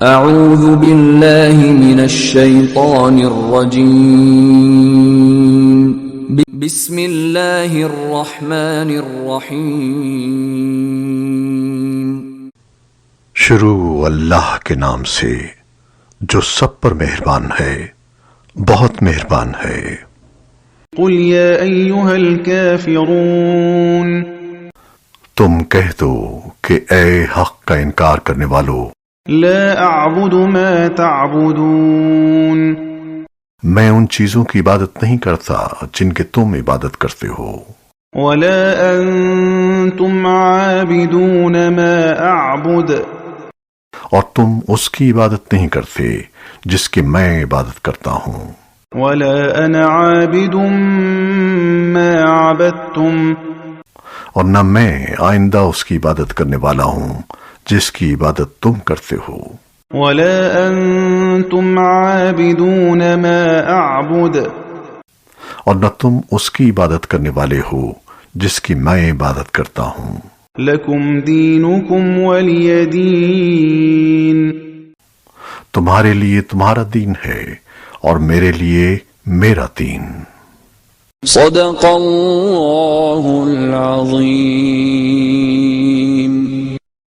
اعوذ باللہ من الشیطان الرجیم بسم اللہ الرحمن الرحیم شروع اللہ کے نام سے جو سب پر مہربان ہے، بہت مہربان ہے۔ قل یا ایہا الکافرون، تم کہہ دو کہ اے حق کا انکار کرنے والو، لا اعبد ما تعبدون، میں ان چیزوں کی عبادت نہیں کرتا جن کے تم عبادت کرتے ہو، ولا انتم عابدون ما اعبد، اور تم اس کی عبادت نہیں کرتے جس کی میں عبادت کرتا ہوں، ولا انا عابد ما عبدتم، اور نہ میں آئندہ اس کی عبادت کرنے والا ہوں جس کی عبادت تم کرتے ہو، ولا انتم عابدون ما اعبد، اور نہ تم اس کی عبادت کرنے والے ہو جس کی میں عبادت کرتا ہوں۔ لکم دینکم ولی دین، تمہارے لیے تمہارا دین ہے اور میرے لیے میرا دین۔ صدق اللہ العظیم۔